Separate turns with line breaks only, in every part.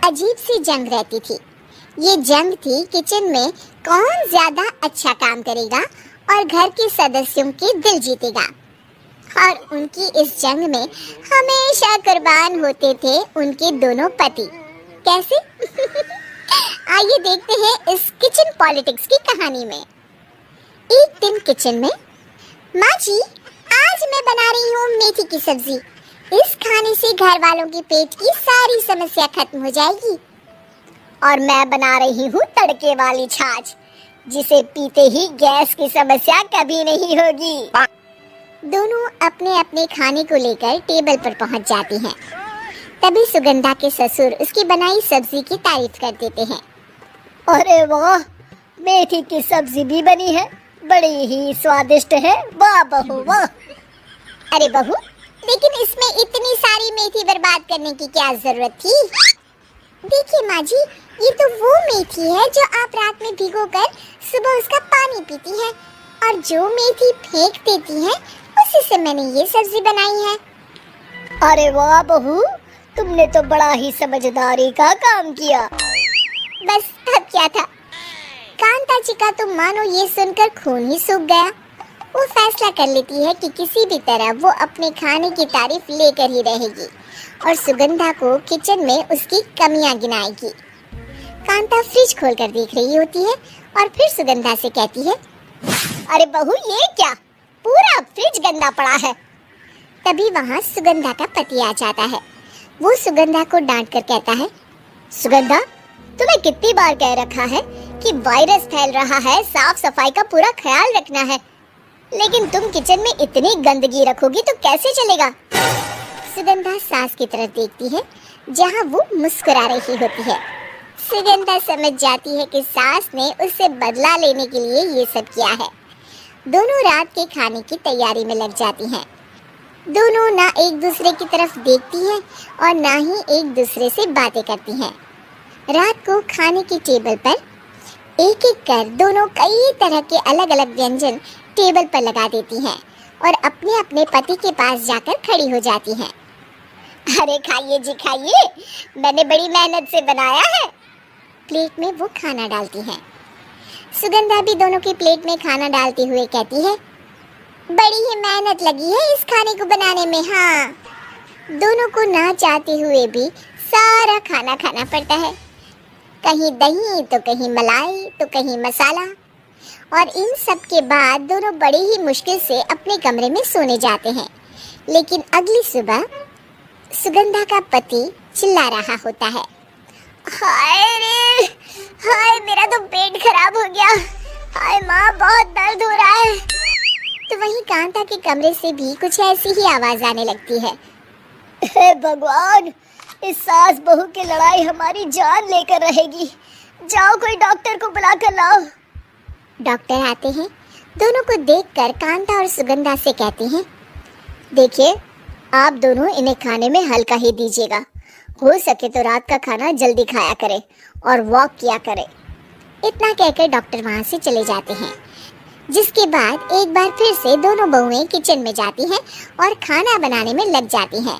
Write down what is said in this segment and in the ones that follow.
अजीब सी जंग रहती थी। ये जंग थी किचन में कौन ज्यादा अच्छा काम करेगा और घर के सदस्यों के दिल जीतेगा। और उनकी इस जंग में हमेशा कुर्बान होते थे उनके दोनों पति। कैसे? आइए देखते हैं इस किचन पॉलिटिक्स की कहानी में। एक दिन किचन में, माँ जी आज मैं बना रही हूँ मेथी की सब्जी। इस खाने से घर वालों के पेट की सारी समस्या खत्म हो जाएगी। और मैं बना रही हूँ तड़के वाली छाछ, जिसे पीते ही गैस की समस्या कभी नहीं होगी। दोनों अपने अपने खाने को लेकर टेबल पर पहुँच जाती हैं। तभी सुगंधा के ससुर उसकी बनाई सब्जी की तारीफ कर देते हैं।
अरे वाह, मेथी की सब्जी भी बनी है, बड़ी ही स्वादिष्ट है। वाह बहू वाह।
अरे बहू, लेकिन इसमें इतनी सारी मेथी बर्बाद करने की क्या जरूरत थी? देखिए माँ जी, ये तो वो मेथी है जो आप रात में भिगोकर सुबह उसका पानी पीती हैं, और जो मेथी फेंक देती हैं उसी से मैंने ये सब्जी बनाई है।
अरे वाह बहू, तुमने तो बड़ा ही समझदारी का काम किया।
बस अब क्या था, कांता जी का तो मानो ये सुनकर खून ही सूख गया। वो फैसला कर लेती है कि किसी भी तरह वो अपने खाने की तारीफ लेकर ही रहेगी और सुगंधा को किचन में उसकी कमियां गिनाएगी। कांता फ्रिज खोलकर देख रही होती है और फिर सुगंधा से कहती है,
अरे बहू ये क्या, पूरा फ्रिज गंदा पड़ा है।
तभी वहाँ सुगंधा का पति आ जाता है। वो सुगंधा को डांट कर कहता है,
सुगंधा, तुम्हें कितनी बार कह रखा है कि वायरस फैल रहा है, साफ सफाई का पूरा ख्याल रखना है, लेकिन तुम किचन में इतनी गंदगी रखोगी तो कैसे चलेगा।
सुगंधा सास की तरफ देखती है जहाँ वो मुस्कुरा रही होती है। सुगंधा समझ जाती है कि सास ने उससे बदला लेने के लिए ये सब किया है। दोनों रात के खाने की तैयारी में लग जाती हैं। दोनों ना एक दूसरे की तरफ देखती हैं और ना ही एक दूसरे से बातें करती हैं। रात को खाने की टेबल पर एक एक कर दोनों कई तरह के अलग अलग व्यंजन टेबल पर लगा देती हैं और अपने अपने पति के पास जाकर खड़ी हो जाती हैं।
अरे खाइए जी खाइए, मैंने बड़ी मेहनत से बनाया है।
प्लेट में वो खाना डालती हैं। सुगंधा भी दोनों की प्लेट में खाना डालते हुए कहती है, बड़ी ही मेहनत लगी है इस खाने को बनाने में। हाँ, दोनों को ना चाहते हुए भी सारा खाना खाना पड़ता है। कहीं दही तो कहीं मलाई तो कहीं मसाला। और इन सब के बाद दोनों बड़ी ही मुश्किल से अपने कमरे में सोने जाते हैं। लेकिन अगली सुबह सुगंधा का पति चिल्ला रहा होता है,
हाय रे, हाय मेरा तो पेट खराब हो गया, हाय माँ बहुत दर्द हो रहा है।
तो वहीं कांता के कमरे से भी कुछ ऐसी ही आवाज आने लगती है।
हे भगवान, इस सास बहू की लड़ाई हमारी जान लेकर रहेगी। जाओ कोई डॉक्टर को बुला कर लाओ।
डॉक्टर आते हैं। दोनों को देखकर कांता और सुगंधा से कहते हैं,
देखिए आप दोनों इन्हें खाने में हल्का ही दीजिएगा। हो सके तो रात का खाना जल्दी खाया करें और वॉक किया करें।
इतना कहकर डॉक्टर वहाँ से चले जाते हैं। जिसके बाद एक बार फिर से दोनों बहुएं किचन में जाती हैं और खाना बनाने में लग जाती हैं।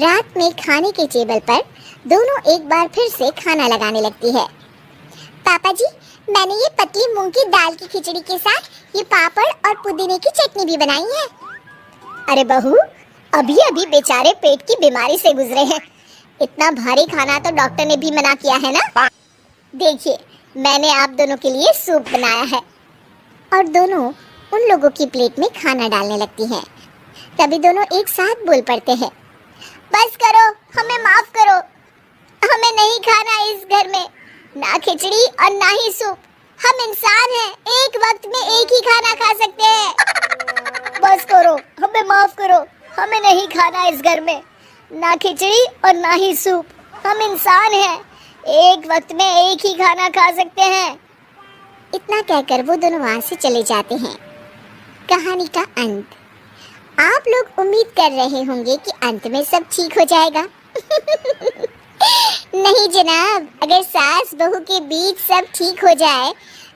रात में खाने के टेबल पर दोनों एक बार फिर से खाना लगाने लगती है। पापा जी, मैंने ये पतली मूंग की दाल की खिचड़ी के साथ ये पापड़ और पुदीने की चटनी भी बनाई है।
अरे बहू, अभी अभी बेचारे पेट की बीमारी से गुजरे हैं, इतना भारी खाना तो डॉक्टर ने भी मना किया है ना। देखिए मैंने आप दोनों के लिए सूप बनाया है।
और दोनों उन लोगों की प्लेट में खाना डालने लगती हैं। तभी दोनों एक साथ बोल पड़ते हैं,
बस करो, हमें माफ करो, हमें नहीं खाना इस घर में ना खिचड़ी और ना ही सूप। हम इंसान हैं, एक वक्त में एक ही खाना खा सकते हैं। बस करो, हमें माफ करो, हमें नहीं खाना इस घर में ना खिचड़ी और ना ही सूप। हम इंसान हैं, एक वक्त में एक ही खाना खा सकते हैं।
इतना कहकर वो दोनों वहाँ से चले जाते हैं। कहानी का अंत। आप लोग उम्मीद कर रहे होंगे कि अंत में सब ठीक हो जाएगा। नहीं जनाब, अगर सास बहू के बीच सब ठीक हो जाए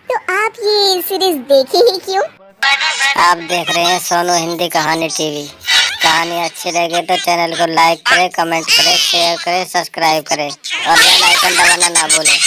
तो आप ये सीरीज देखे ही क्यों?
आप देख रहे हैं सोनू हिंदी कहानी टीवी। कहानी अच्छी लगे तो चैनल को लाइक करें, कमेंट करें, शेयर करें, सब्सक्राइब करें और बेल आइकन दबाना ना भूलें।